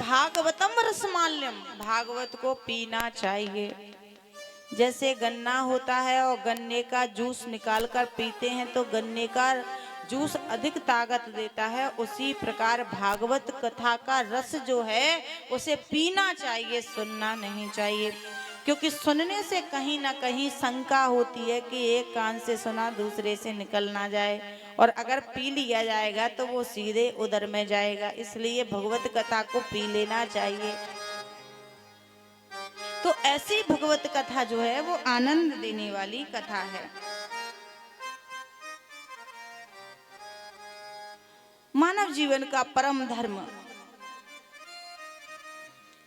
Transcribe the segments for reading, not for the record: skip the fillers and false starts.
भागवतम रसमाल्यम, भागवत को पीना चाहिए। जैसे गन्ना होता है और गन्ने का जूस निकाल कर पीते हैं तो गन्ने का जूस अधिक ताकत देता है, उसी प्रकार भागवत कथा का रस जो है उसे पीना चाहिए, सुनना नहीं चाहिए। क्योंकि सुनने से कहीं ना कहीं शंका होती है कि एक कान से सुना दूसरे से निकल ना जाए, और अगर पी लिया जाएगा तो वो सीधे उदर में जाएगा। इसलिए भगवत कथा को पी लेना चाहिए। तो ऐसी भगवत कथा जो है वो आनंद देने वाली कथा है। मानव जीवन का परम धर्म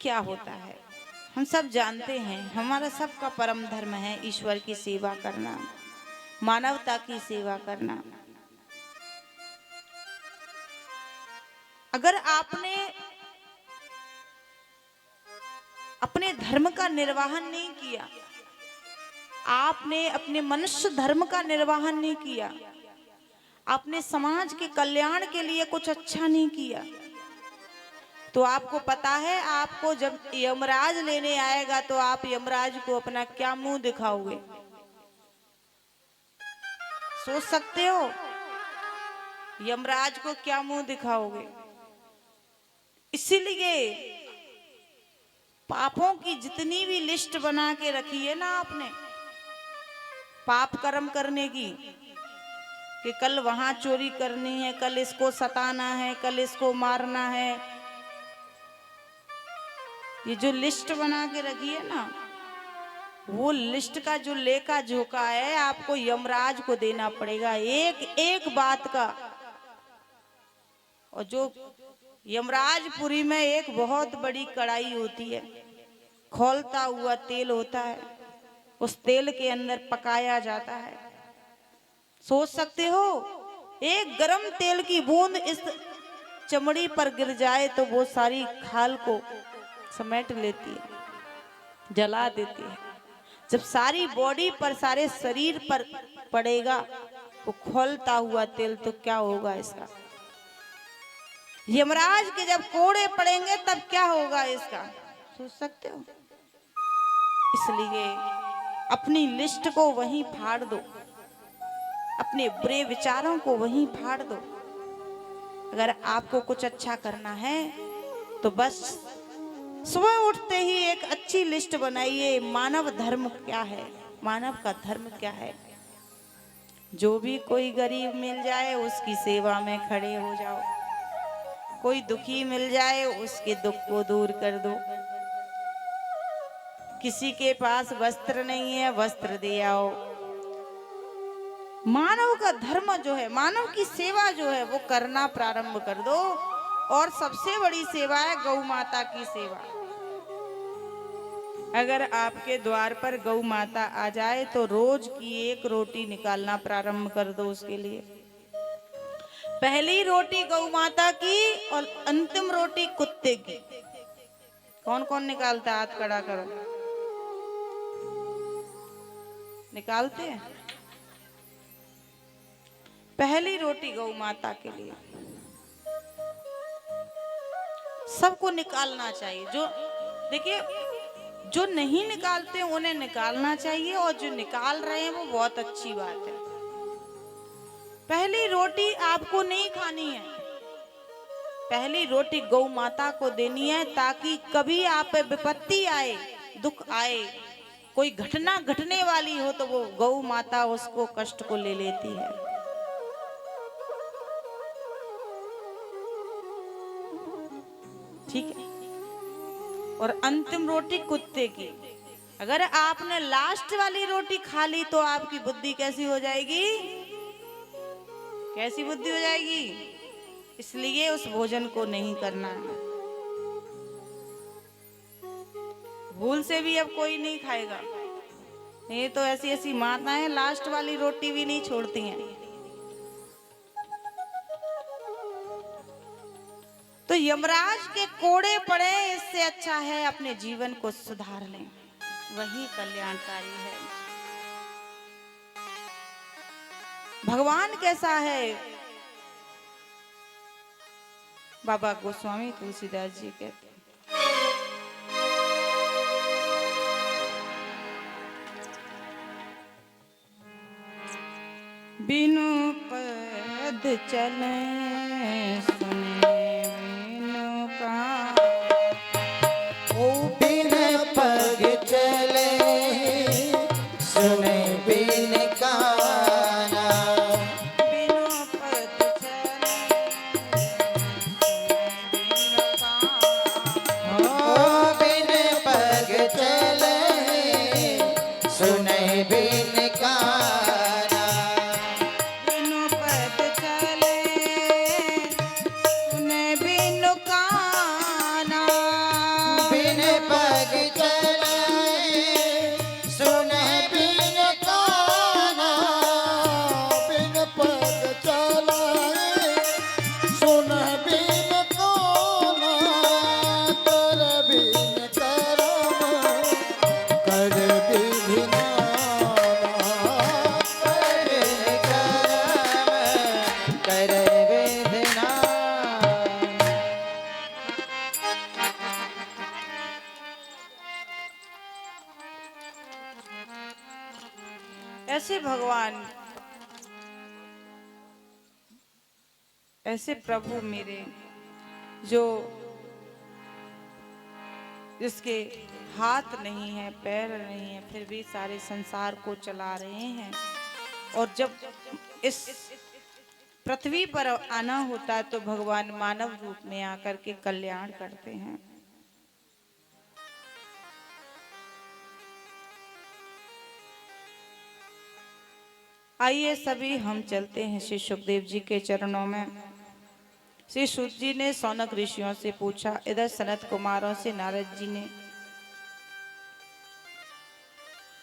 क्या होता है हम सब जानते हैं। हमारा सबका परम धर्म है ईश्वर की सेवा करना, मानवता की सेवा करना। अगर आपने अपने धर्म का निर्वाहन नहीं किया, आपने अपने मनुष्य धर्म का निर्वाहन नहीं किया, आपने समाज के कल्याण के लिए कुछ अच्छा नहीं किया, तो आपको पता है आपको जब यमराज लेने आएगा तो आप यमराज को अपना क्या मुंह दिखाओगे? सोच सकते हो यमराज को क्या मुंह दिखाओगे? इसीलिए पापों की जितनी भी लिस्ट बना के रखी है ना आपने, पाप कर्म करने की, कि कल वहां चोरी करनी है, कल इसको सताना है, कल इसको मारना है, ये जो लिस्ट बना के रखी है ना, वो लिस्ट का जो लेखा जोखा है आपको यमराज को देना पड़ेगा, एक एक बात का। और जो यमराजपुरी में एक बहुत बड़ी कढ़ाई होती है, खौलता हुआ तेल होता है, उस तेल के अंदर पकाया जाता है। सोच सकते हो एक गरम तेल की बूंद इस चमड़ी पर गिर जाए तो वो सारी खाल को समेट लेती है, जला देती है। जब सारी बॉडी पर, सारे शरीर पर पड़ेगा वो खौलता हुआ तेल, तो क्या होगा इसका? यमराज के जब कोड़े पड़ेंगे तब क्या होगा इसका? सोच सकते हो। इसलिए अपनी लिस्ट को वहीं फाड़ दो, अपने बुरे विचारों को वहीं फाड़ दो। अगर आपको कुछ अच्छा करना है तो बस सुबह उठते ही एक अच्छी लिस्ट बनाइए, मानव धर्म क्या है, मानव का धर्म क्या है। जो भी कोई गरीब मिल जाए उसकी सेवा में खड़े हो जाओ, कोई दुखी मिल जाए उसके दुख को दूर कर दो, किसी के पास वस्त्र नहीं है वस्त्र दे आओ। मानव का धर्म जो है, मानव की सेवा जो है वो करना प्रारंभ कर दो। और सबसे बड़ी सेवा है गौ माता की सेवा। अगर आपके द्वार पर गौ माता आ जाए तो रोज की एक रोटी निकालना प्रारंभ कर दो उसके लिए। पहली रोटी गौ माता की और अंतिम रोटी कुत्ते की। कौन कौन निकालता है? हाथ खड़ा करो। निकालते हैं? पहली रोटी गौ माता के लिए सबको निकालना चाहिए। जो देखिए, जो नहीं निकालते उन्हें निकालना चाहिए, और जो निकाल रहे हैं वो बहुत अच्छी बात है। पहली रोटी आपको नहीं खानी है, पहली रोटी गौ माता को देनी है, ताकि कभी आप पे विपत्ति आए, दुख आए, कोई घटना घटने वाली हो तो वो गौ माता उसको कष्ट को ले लेती है। ठीक है। और अंतिम रोटी कुत्ते की। अगर आपने लास्ट वाली रोटी खा ली तो आपकी बुद्धि कैसी हो जाएगी? कैसी बुद्धि हो जाएगी? इसलिए उस भोजन को नहीं करना है। भूल से भी अब कोई नहीं खाएगा। ये तो ऐसी ऐसी माताएं लास्ट वाली रोटी भी नहीं छोड़ती हैं। तो यमराज के कोड़े पड़े, इससे अच्छा है अपने जीवन को सुधार लें, वही कल्याणकारी है। भगवान कैसा है? बाबा गोस्वामी तुलसीदास जी कहते हैं, बिनु पद चले सुने बिनु का ओ बिन पग चले सुने बिन काना। बिनु पद चले सुने बिनु का ओ बिन पग चले सुने बिन काना। बिनु पद चले सुने बिनु काना बिन पग चले सुने बिन काना। बिन पग चले सुने बिन काना। कर बिन करम कर बिन कर वेदना। ऐसे भगवान ऐसे प्रभु मेरे जो जिसके हाथ नहीं है पैर नहीं है फिर भी सारे संसार को चला रहे हैं और जब इस पृथ्वी पर आना होता है तो भगवान मानव रूप में आकर के कल्याण करते हैं। आइए सभी हम चलते हैं श्री सुखदेव जी के चरणों में। श्री सूत जी ने सौनक ऋषियों से पूछा, इधर सनत कुमारों से नारद जी ने।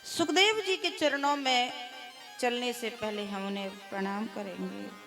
सुखदेव जी के चरणों में चलने से पहले हम उन्हें प्रणाम करेंगे।